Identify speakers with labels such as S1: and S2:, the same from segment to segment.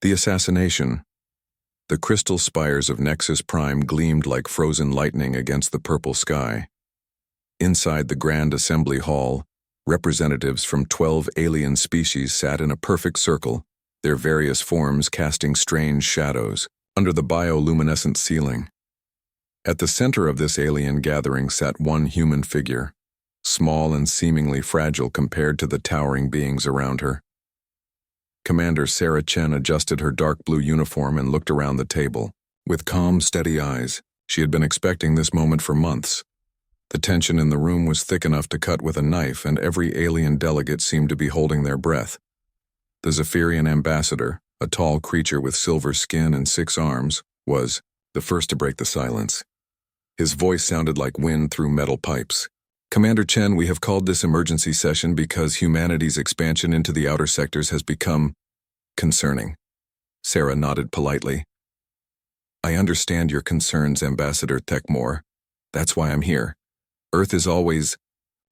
S1: The assassination. The crystal spires of Nexus Prime gleamed like frozen lightning against the purple sky. Inside the Grand Assembly Hall, representatives from 12 alien species sat in a perfect circle, their various forms casting strange shadows under the bioluminescent ceiling. At the center of this alien gathering sat one human figure, small and seemingly fragile compared to the towering beings around her. Commander Sarah Chen adjusted her dark blue uniform and looked around the table. With calm, steady eyes, she had been expecting this moment for months. The tension in the room was thick enough to cut with a knife, and every alien delegate seemed to be holding their breath. The Zephyrian ambassador, a tall creature with silver skin and 6 arms, was the first to break the silence. His voice sounded like wind through metal pipes. Commander Chen, we have called this emergency session because humanity's expansion into the outer sectors has become concerning. Sarah nodded politely. I understand your concerns, Ambassador Techmore. That's why I'm here. Earth is always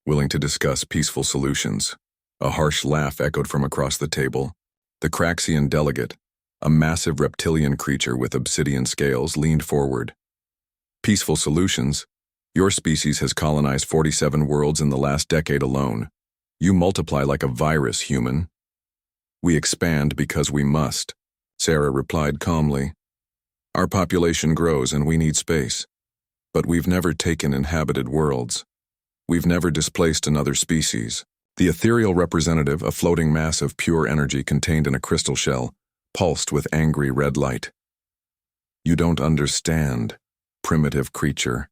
S1: willing to discuss peaceful solutions. A harsh laugh echoed from across the table. The Craxian delegate, a massive reptilian creature with obsidian scales, leaned forward. Peaceful solutions? Your species has colonized 47 worlds in the last decade alone. You multiply like a virus, human. We expand because we must, Sarah replied calmly. Our population grows and we need space. But we've never taken inhabited worlds. We've never displaced another species. The ethereal representative, a floating mass of pure energy contained in a crystal shell, pulsed with angry red light. You don't understand, primitive creature.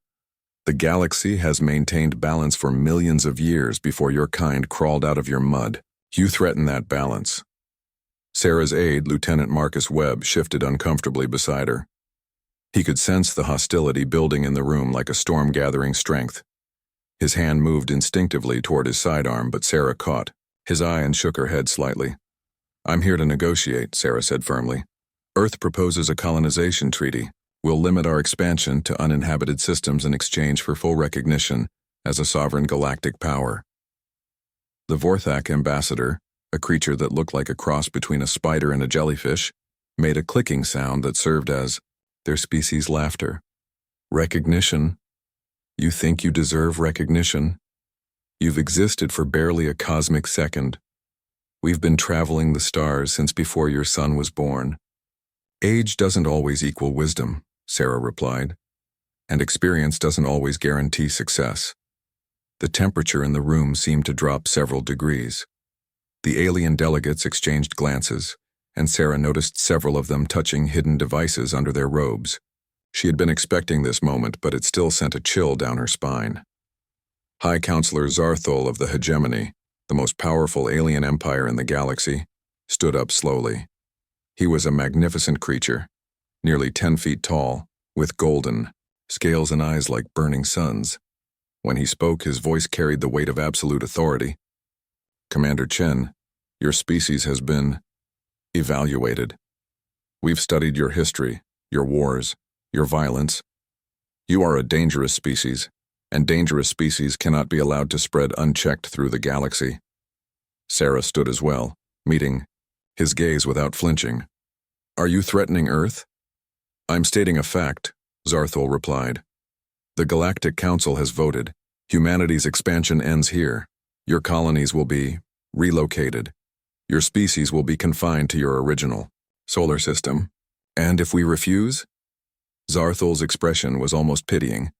S1: The galaxy has maintained balance for millions of years before your kind crawled out of your mud. You threaten that balance. Sarah's aide, Lieutenant Marcus Webb, shifted uncomfortably beside her. He could sense the hostility building in the room like a storm gathering strength. His hand moved instinctively toward his sidearm, but Sarah caught his eye and shook her head slightly. I'm here to negotiate, Sarah said firmly. Earth proposes a colonization treaty. We'll limit our expansion to uninhabited systems in exchange for full recognition as a sovereign galactic power. The Vorthak ambassador, a creature that looked like a cross between a spider and a jellyfish, made a clicking sound that served as their species' laughter. Recognition? You think you deserve recognition? You've existed for barely a cosmic second. We've been traveling the stars since before your son was born. Age doesn't always equal wisdom, Sarah replied, and experience doesn't always guarantee success. The temperature in the room seemed to drop several degrees. The alien delegates exchanged glances, and Sarah noticed several of them touching hidden devices under their robes. She had been expecting this moment, but it still sent a chill down her spine. High Counselor Zarthol of the Hegemony, the most powerful alien empire in the galaxy, stood up slowly. He was a magnificent creature, nearly 10 feet tall, with golden scales and eyes like burning suns. When he spoke, his voice carried the weight of absolute authority. Commander Chen, your species has been evaluated. We've studied your history, your wars, your violence. You are a dangerous species, and dangerous species cannot be allowed to spread unchecked through the galaxy. Sarah stood as well, meeting his gaze without flinching. Are you threatening Earth? I'm stating a fact, Zarthol replied. The Galactic Council has voted. Humanity's expansion ends here. Your colonies will be relocated. Your species will be confined to your original solar system. And if we refuse? Zarthol's expression was almost pitying.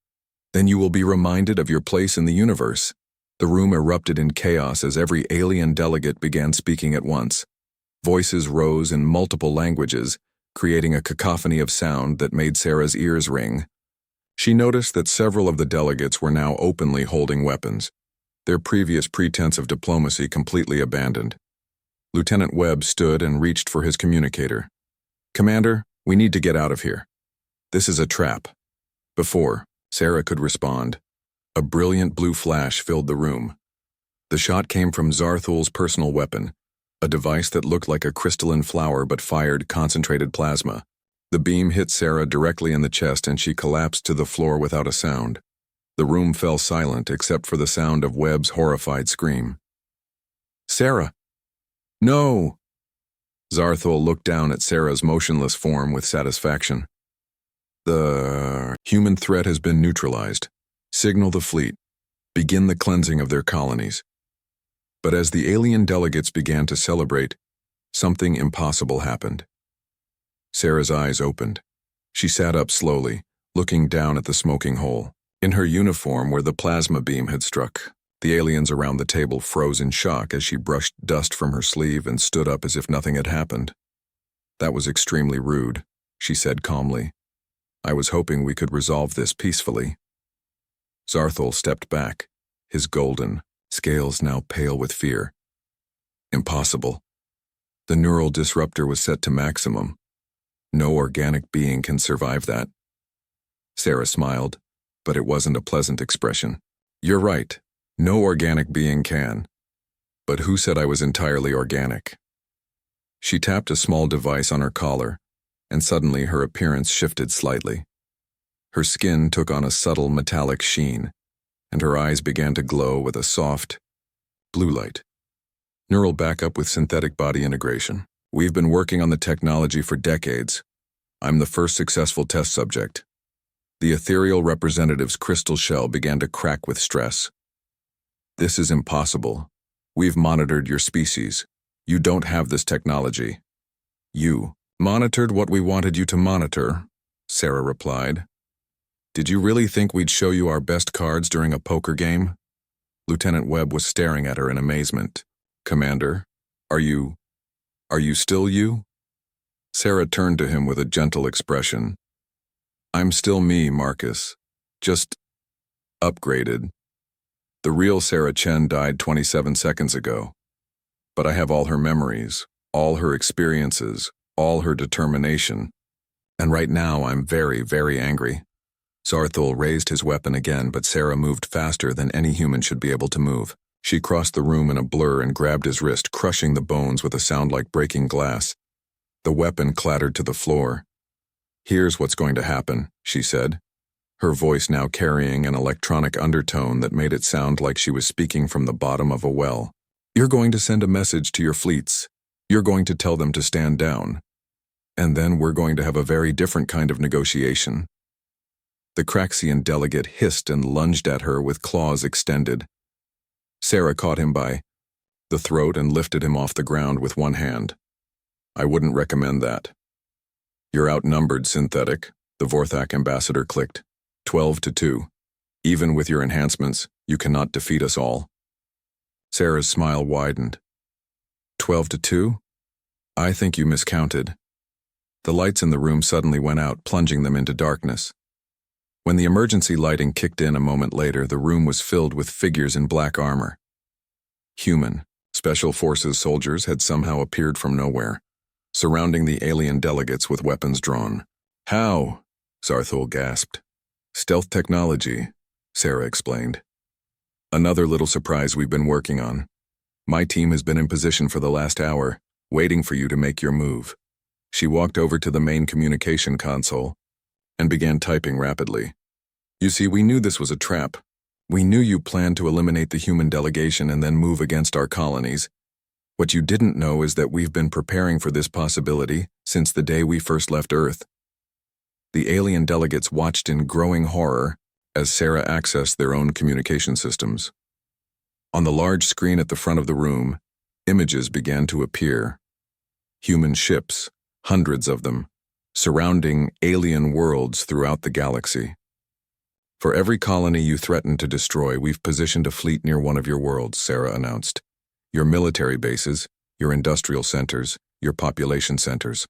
S1: Then you will be reminded of your place in the universe. The room erupted in chaos as every alien delegate began speaking at once. Voices rose in multiple languages, creating a cacophony of sound that made Sarah's ears ring. She noticed that several of the delegates were now openly holding weapons, their previous pretense of diplomacy completely abandoned. Lieutenant Webb stood and reached for his communicator. Commander, we need to get out of here. This is a trap. Before Sarah could respond, a brilliant blue flash filled the room. The shot came from Zarthol's personal weapon, a device that looked like a crystalline flower but fired concentrated plasma. The beam hit Sarah directly in the chest and she collapsed to the floor without a sound. The room fell silent except for the sound of Webb's horrified scream. Sarah! No! Zarthul looked down at Sarah's motionless form with satisfaction. The human threat has been neutralized. Signal the fleet. Begin the cleansing of their colonies. But as the alien delegates began to celebrate, something impossible happened. Sarah's eyes opened. She sat up slowly, looking down at the smoking hole. In her uniform where the plasma beam had struck, the aliens around the table froze in shock as she brushed dust from her sleeve and stood up as if nothing had happened. "That was extremely rude," she said calmly. "I was hoping we could resolve this peacefully." Zarthul stepped back, his golden scales now pale with fear. Impossible. The neural disruptor was set to maximum. No organic being can survive that. Sarah smiled, but it wasn't a pleasant expression. "You're right. No organic being can. But who said I was entirely organic?" She tapped a small device on her collar, and suddenly her appearance shifted slightly. Her skin took on a subtle metallic sheen, and her eyes began to glow with a soft blue light. Neural backup with synthetic body integration. We've been working on the technology for decades. I'm the first successful test subject. The ethereal representative's crystal shell began to crack with stress. "This is impossible. We've monitored your species. You don't have this technology." "You monitored what we wanted you to monitor," Sarah replied. "Did you really think we'd show you our best cards during a poker game?" Lieutenant Webb was staring at her in amazement. "Commander, are you still you?" Sarah turned to him with a gentle expression. "I'm still me, Marcus. Just upgraded. The real Sarah Chen died 27 seconds ago. But I have all her memories, all her experiences, all her determination. And right now I'm very, very angry." Zarthul raised his weapon again, but Sarah moved faster than any human should be able to move. She crossed the room in a blur and grabbed his wrist, crushing the bones with a sound like breaking glass. The weapon clattered to the floor. "Here's what's going to happen," she said, her voice now carrying an electronic undertone that made it sound like she was speaking from the bottom of a well. "You're going to send a message to your fleets. You're going to tell them to stand down. And then we're going to have a very different kind of negotiation." The Craxian delegate hissed and lunged at her with claws extended. Sarah caught him by the throat and lifted him off the ground with one hand. "I wouldn't recommend that." "You're outnumbered, synthetic," the Vorthak ambassador clicked. 12-2. "Even with your enhancements, you cannot defeat us all." Sarah's smile widened. 12-2? I think you miscounted." The lights in the room suddenly went out, plunging them into darkness. When the emergency lighting kicked in a moment later, the room was filled with figures in black armor. Human, Special Forces soldiers had somehow appeared from nowhere, surrounding the alien delegates with weapons drawn. "How?" Zarthul gasped. "Stealth technology," Sarah explained. "Another little surprise we've been working on. My team has been in position for the last hour, waiting for you to make your move." She walked over to the main communication console and began typing rapidly. "You see, we knew this was a trap. We knew you planned to eliminate the human delegation and then move against our colonies. What you didn't know is that we've been preparing for this possibility since the day we first left Earth." The alien delegates watched in growing horror as Sarah accessed their own communication systems. On the large screen at the front of the room, images began to appear. Human ships, hundreds of them, surrounding alien worlds throughout the galaxy. "For every colony you threaten to destroy, we've positioned a fleet near one of your worlds," Sarah announced. "Your military bases, your industrial centers, your population centers.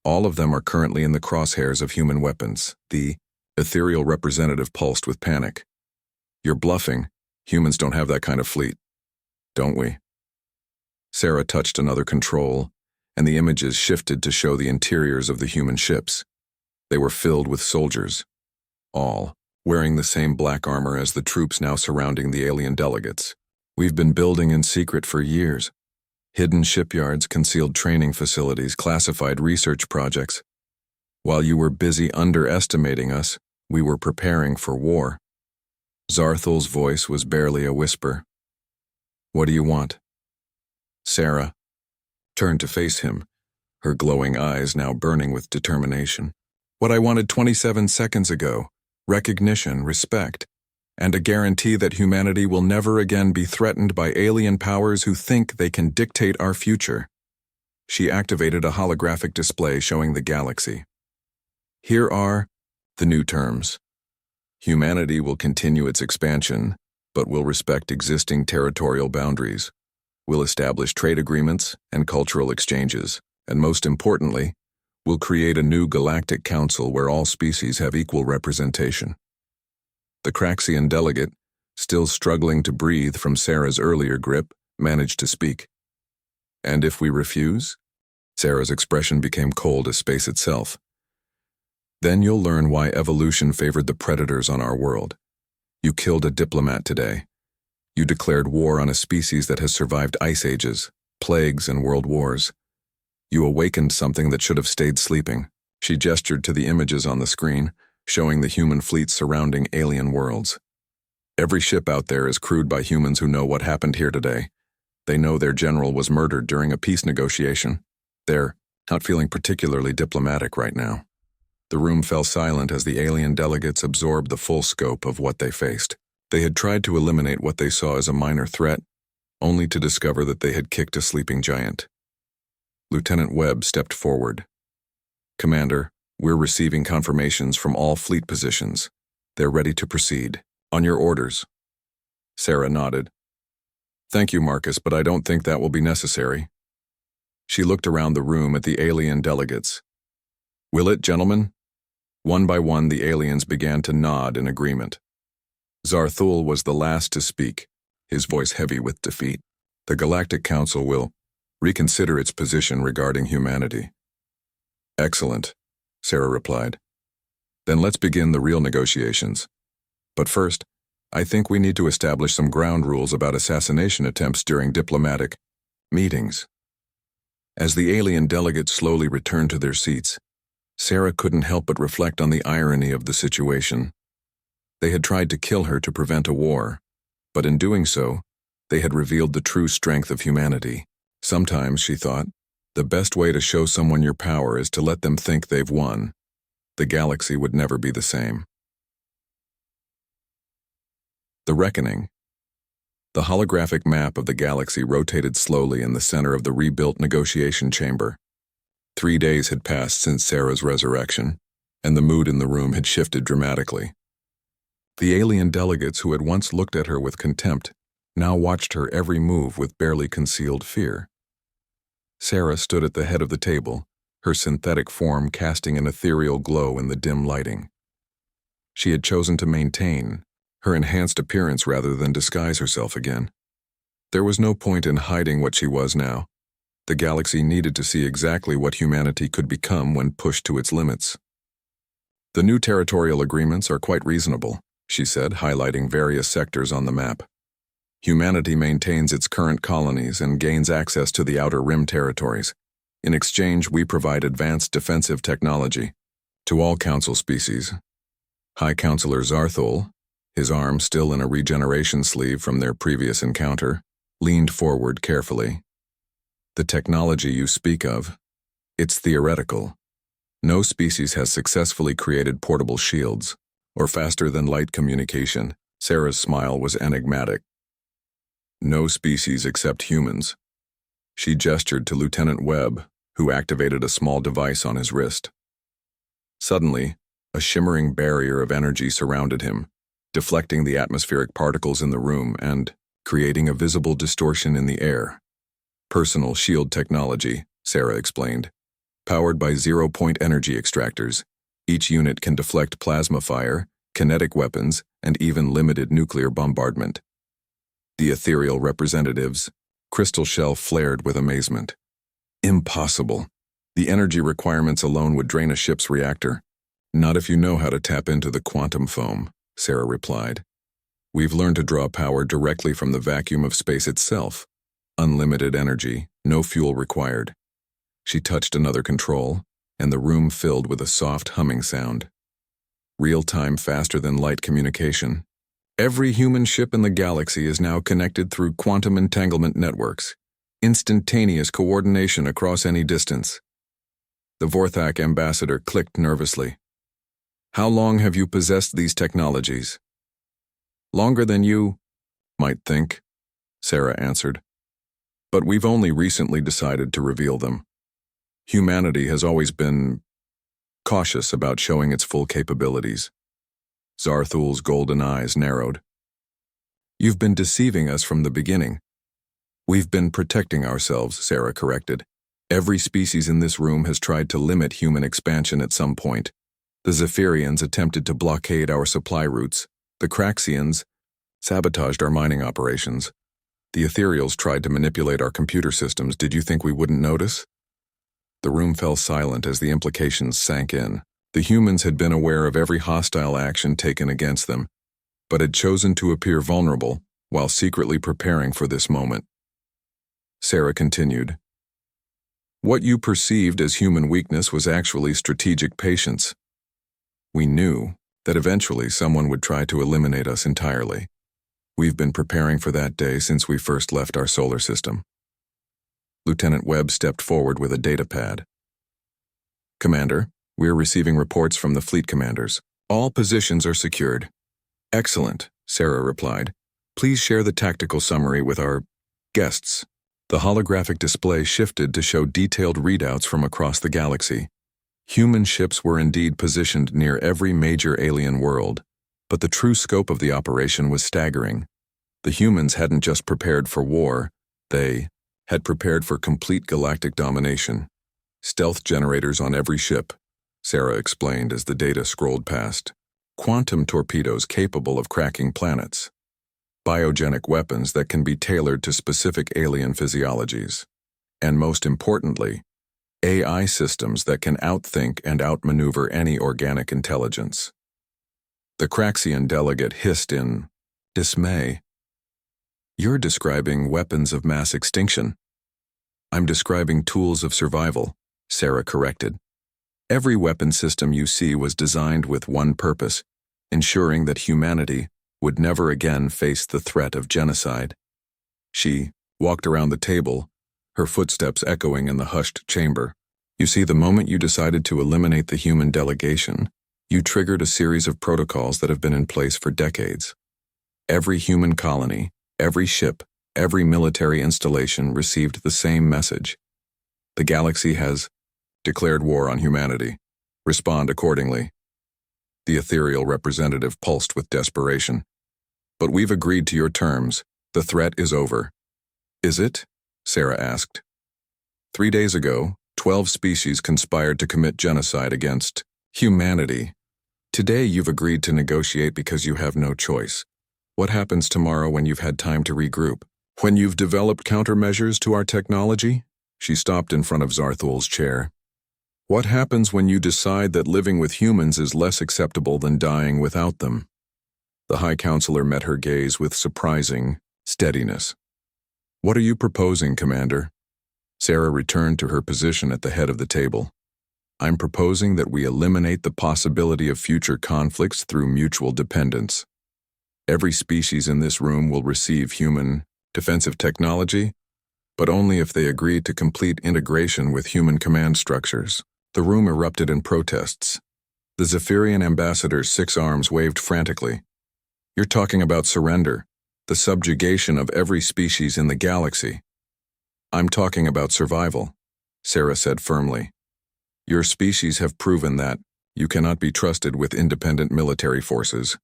S1: All of them are currently in the crosshairs of human weapons." The ethereal representative pulsed with panic. "You're bluffing. Humans don't have that kind of fleet." "Don't we?" Sarah touched another control, and the images shifted to show the interiors of the human ships. They were filled with soldiers, all wearing the same black armor as the troops now surrounding the alien delegates. "We've been building in secret for years. Hidden shipyards, concealed training facilities, classified research projects. While you were busy underestimating us, we were preparing for war." Zarthul's voice was barely a whisper. "What do you want?" Sarah turned to face him, her glowing eyes now burning with determination. What I wanted 27 seconds ago: recognition, respect, and a guarantee that humanity will never again be threatened by alien powers who think they can dictate our future. She activated a holographic display showing the galaxy. Here are the new terms. Humanity will continue its expansion, but will respect existing territorial boundaries, will establish trade agreements and cultural exchanges, and most importantly, will create a new galactic council where all species have equal representation. The Craxian delegate, still struggling to breathe from Sarah's earlier grip, managed to speak. And if we refuse? Sarah's expression became cold as space itself. Then you'll learn why evolution favored the predators on our world. You killed a diplomat today. You declared war on a species that has survived ice ages, plagues, and world wars. You awakened something that should have stayed sleeping. She gestured to the images on the screen, showing the human fleet surrounding alien worlds. Every ship out there is crewed by humans who know what happened here today. They know their general was murdered during a peace negotiation. They're not feeling particularly diplomatic right now. The room fell silent as the alien delegates absorbed the full scope of what they faced. They had tried to eliminate what they saw as a minor threat, only to discover that they had kicked a sleeping giant. Lieutenant Webb stepped forward. "Commander, we're receiving confirmations from all fleet positions. They're ready to proceed. On your orders." Sarah nodded. "Thank you, Marcus, but I don't think that will be necessary." She looked around the room at the alien delegates. "Will it, gentlemen?" One by one, the aliens began to nod in agreement. Zarthul was the last to speak, his voice heavy with defeat. "The Galactic Council will reconsider its position regarding humanity." "Excellent," Sarah replied. "Then let's begin the real negotiations. But first, I think we need to establish some ground rules about assassination attempts during diplomatic meetings." As the alien delegates slowly returned to their seats, Sarah couldn't help but reflect on the irony of the situation. They had tried to kill her to prevent a war, but in doing so, they had revealed the true strength of humanity. Sometimes, she thought, the best way to show someone your power is to let them think they've won. The galaxy would never be the same. The Reckoning. The holographic map of the galaxy rotated slowly in the center of the rebuilt negotiation chamber. 3 days had passed since Sarah's resurrection, and the mood in the room had shifted dramatically. The alien delegates who had once looked at her with contempt now watched her every move with barely concealed fear. Sarah stood at the head of the table, her synthetic form casting an ethereal glow in the dim lighting. She had chosen to maintain her enhanced appearance rather than disguise herself again. There was no point in hiding what she was now. The galaxy needed to see exactly what humanity could become when pushed to its limits. "The new territorial agreements are quite reasonable," she said, highlighting various sectors on the map. "Humanity maintains its current colonies and gains access to the Outer Rim territories. In exchange, we provide advanced defensive technology to all Council species." High Counselor Zarthul, his arm still in a regeneration sleeve from their previous encounter, leaned forward carefully. "The technology you speak of, it's theoretical. No species has successfully created portable shields, or faster-than-light communication." Sarah's smile was enigmatic. "No species except humans." She gestured to Lieutenant Webb, who activated a small device on his wrist. Suddenly, a shimmering barrier of energy surrounded him, deflecting the atmospheric particles in the room and creating a visible distortion in the air. "Personal shield technology," Sarah explained. "Powered by zero-point energy extractors, each unit can deflect plasma fire, kinetic weapons, and even limited nuclear bombardment." The ethereal representatives' crystal shell flared with amazement. "Impossible. The energy requirements alone would drain a ship's reactor." "Not if you know how to tap into the quantum foam," Sarah replied. "We've learned to draw power directly from the vacuum of space itself. Unlimited energy, no fuel required." She touched another control, and the room filled with a soft humming sound. Real-time, faster-than-light communication. "Every human ship in the galaxy is now connected through quantum entanglement networks. Instantaneous coordination across any distance." The Vorthak ambassador clicked nervously. How long have you possessed these technologies? Longer than you might think, Sarah answered. But we've only recently decided to reveal them. Humanity has always been cautious about showing its full capabilities. Zarthul's golden eyes narrowed. You've been deceiving us from the beginning. We've been protecting ourselves, Sarah corrected. Every species in this room has tried to limit human expansion at some point. The Zephyrians attempted to blockade our supply routes. The Craxians sabotaged our mining operations. The Ethereals tried to manipulate our computer systems. Did you think we wouldn't notice? The room fell silent as the implications sank in. The humans had been aware of every hostile action taken against them, but had chosen to appear vulnerable while secretly preparing for this moment. Sarah continued. What you perceived as human weakness was actually strategic patience. We knew that eventually someone would try to eliminate us entirely. We've been preparing for that day since we first left our solar system. Lieutenant Webb stepped forward with a data pad. Commander, we're receiving reports from the fleet commanders. All positions are secured. Excellent, Sarah replied. Please share the tactical summary with our guests. The holographic display shifted to show detailed readouts from across the galaxy. Human ships were indeed positioned near every major alien world, but the true scope of the operation was staggering. The humans hadn't just prepared for war, they had prepared for complete galactic domination. Stealth generators on every ship, Sarah explained as the data scrolled past. Quantum torpedoes capable of cracking planets. Biogenic weapons that can be tailored to specific alien physiologies. And most importantly, AI systems that can outthink and outmaneuver any organic intelligence. The Craxian delegate hissed in dismay. You're describing weapons of mass extinction. I'm describing tools of survival, Sarah corrected. Every weapon system you see was designed with one purpose, ensuring that humanity would never again face the threat of genocide. She walked around the table, her footsteps echoing in the hushed chamber. You see, the moment you decided to eliminate the human delegation, you triggered a series of protocols that have been in place for decades. Every human colony, every ship, every military installation received the same message. The galaxy has declared war on humanity. Respond accordingly. The ethereal representative pulsed with desperation. But we've agreed to your terms. The threat is over. Is it? Sarah asked. 3 days ago, 12 species conspired to commit genocide against humanity. Today you've agreed to negotiate because you have no choice. What happens tomorrow when you've had time to regroup? When you've developed countermeasures to our technology? She stopped in front of Zarthul's chair. What happens when you decide that living with humans is less acceptable than dying without them? The High Counselor met her gaze with surprising steadiness. What are you proposing, Commander? Sarah returned to her position at the head of the table. I'm proposing that we eliminate the possibility of future conflicts through mutual dependence. Every species in this room will receive human defensive technology, but only if they agree to complete integration with human command structures. The room erupted in protests. The Zephyrian ambassador's 6 arms waved frantically. You're talking about surrender, the subjugation of every species in the galaxy. I'm talking about survival, Sarah said firmly. Your species have proven that you cannot be trusted with independent military forces.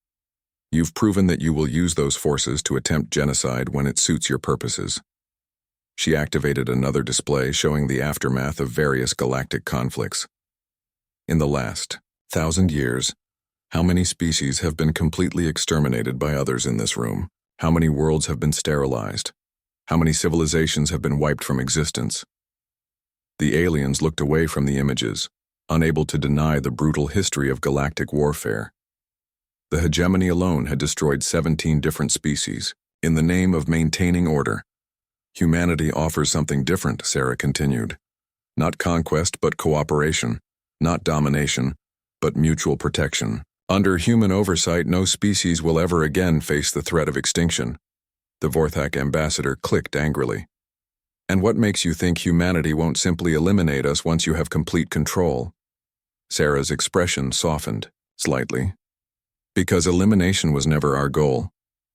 S1: You've proven that you will use those forces to attempt genocide when it suits your purposes. She activated another display showing the aftermath of various galactic conflicts. In the last 1,000 years, how many species have been completely exterminated by others in this room? How many worlds have been sterilized? How many civilizations have been wiped from existence? The aliens looked away from the images, unable to deny the brutal history of galactic warfare. The hegemony alone had destroyed 17 different species, in the name of maintaining order. Humanity offers something different, Sarah continued. Not conquest, but cooperation. Not domination, but mutual protection. Under human oversight, no species will ever again face the threat of extinction. The Vorthak ambassador clicked angrily. And what makes you think humanity won't simply eliminate us once you have complete control? Sarah's expression softened slightly. Because elimination was never our goal.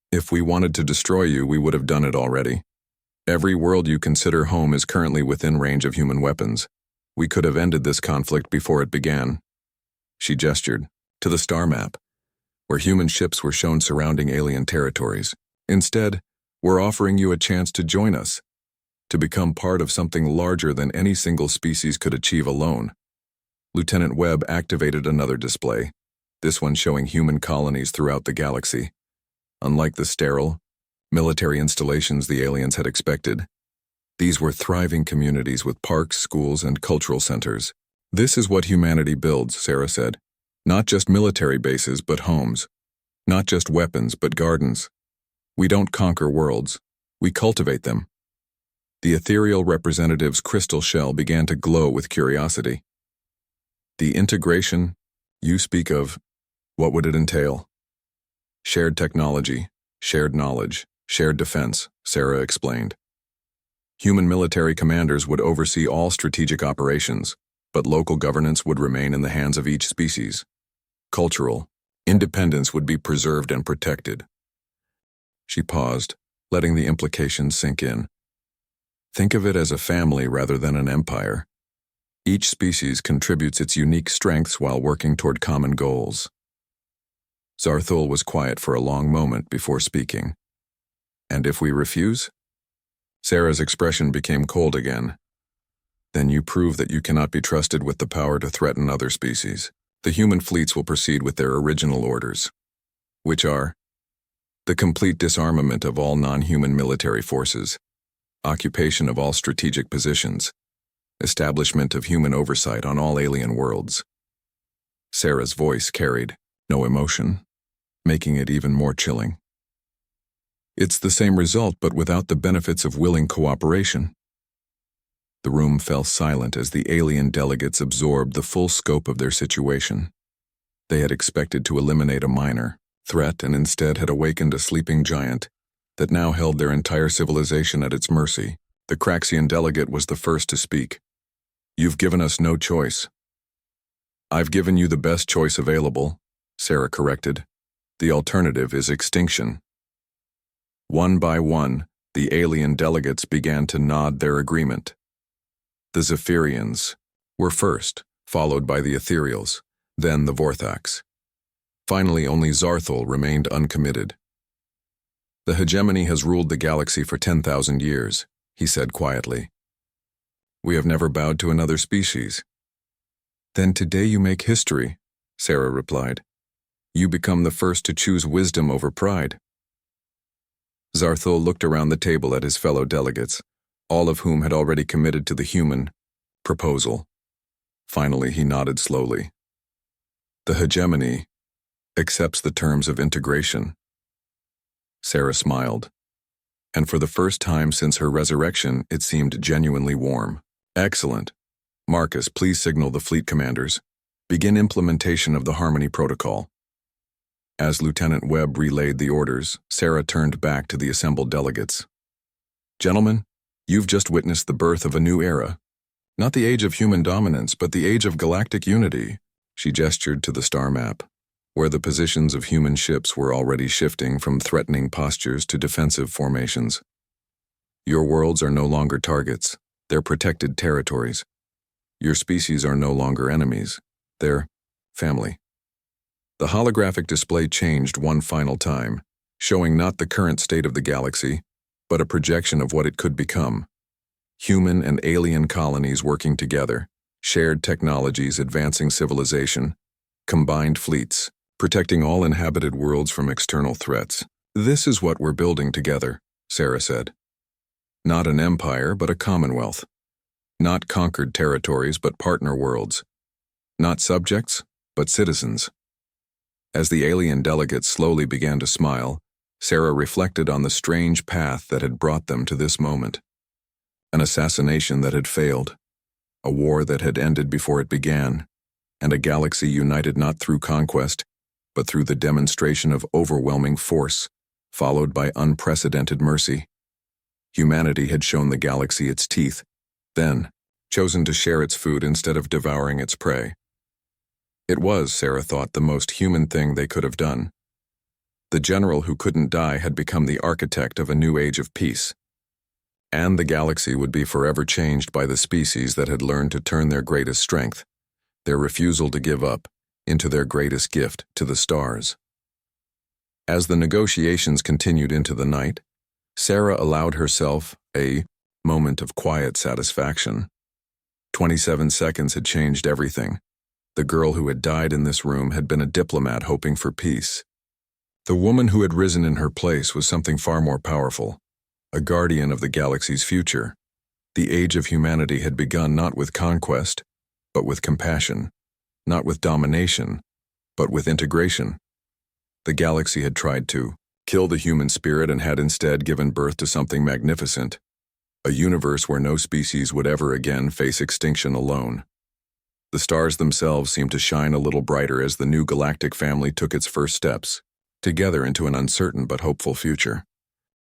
S1: If we wanted to destroy you, we would have done it already. Every world you consider home is currently within range of human weapons. We could have ended this conflict before it began. She gestured to the star map, where human ships were shown surrounding alien territories. Instead, we're offering you a chance to join us, to become part of something larger than any single species could achieve alone. Lieutenant Webb activated another display, this one showing human colonies throughout the galaxy. Unlike the sterile, military installations the aliens had expected, these were thriving communities with parks, schools, and cultural centers. This is what humanity builds, Sarah said. Not just military bases, but homes. Not just weapons, but gardens. We don't conquer worlds. We cultivate them. The ethereal representative's crystal shell began to glow with curiosity. The integration you speak of, what would it entail? Shared technology, shared knowledge, shared defense, Sarah explained. Human military commanders would oversee all strategic operations, but local governance would remain in the hands of each species. Cultural independence would be preserved and protected. She paused, letting the implications sink in. Think of it as a family rather than an empire. Each species contributes its unique strengths while working toward common goals. Zarthul was quiet for a long moment before speaking. And if we refuse? Sarah's expression became cold again. Then you prove that you cannot be trusted with the power to threaten other species. The human fleets will proceed with their original orders, which are the complete disarmament of all non-human military forces, occupation of all strategic positions, establishment of human oversight on all alien worlds. Sarah's voice carried no emotion, making it even more chilling. It's the same result, but without the benefits of willing cooperation. The room fell silent as the alien delegates absorbed the full scope of their situation. They had expected to eliminate a minor threat and instead had awakened a sleeping giant that now held their entire civilization at its mercy. The Craxian delegate was the first to speak. You've given us no choice. I've given you the best choice available, Sarah corrected. The alternative is extinction. One by one, the alien delegates began to nod their agreement. The Zephyrians were first, followed by the Ethereals, then the Vorthax. Finally, only Zarthul remained uncommitted. The hegemony has ruled the galaxy for 10,000 years, he said quietly. We have never bowed to another species. Then today you make history, Sarah replied. You become the first to choose wisdom over pride. Zarthul looked around the table at his fellow delegates, all of whom had already committed to the human proposal. Finally, he nodded slowly. The hegemony accepts the terms of integration. Sarah smiled, and for the first time since her resurrection, it seemed genuinely warm. Excellent. Marcus, please signal the fleet commanders. Begin implementation of the Harmony Protocol. As Lieutenant Webb relayed the orders, Sarah turned back to the assembled delegates. Gentlemen, you've just witnessed the birth of a new era. Not the age of human dominance, but the age of galactic unity. She gestured to the star map, where the positions of human ships were already shifting from threatening postures to defensive formations. Your worlds are no longer targets, they're protected territories. Your species are no longer enemies, they're family. The holographic display changed one final time, showing not the current state of the galaxy, but a projection of what it could become. Human and alien colonies working together, shared technologies advancing civilization, combined fleets, protecting all inhabited worlds from external threats. This is what we're building together, Sarah said. Not an empire, but a commonwealth. Not conquered territories, but partner worlds. Not subjects, but citizens. As the alien delegates slowly began to smile, Sarah reflected on the strange path that had brought them to this moment. An assassination that had failed, a war that had ended before it began, and a galaxy united not through conquest, but through the demonstration of overwhelming force, followed by unprecedented mercy. Humanity had shown the galaxy its teeth, then chosen to share its food instead of devouring its prey. It was, Sarah thought, the most human thing they could have done. The general who couldn't die had become the architect of a new age of peace. And the galaxy would be forever changed by the species that had learned to turn their greatest strength, their refusal to give up, into their greatest gift to the stars. As the negotiations continued into the night, Sarah allowed herself a moment of quiet satisfaction. 27 seconds had changed everything. The girl who had died in this room had been a diplomat hoping for peace. The woman who had risen in her place was something far more powerful, a guardian of the galaxy's future. The age of humanity had begun not with conquest, but with compassion, not with domination, but with integration. The galaxy had tried to kill the human spirit and had instead given birth to something magnificent, a universe where no species would ever again face extinction alone. The stars themselves seemed to shine a little brighter as the new galactic family took its first steps, together into an uncertain but hopeful future.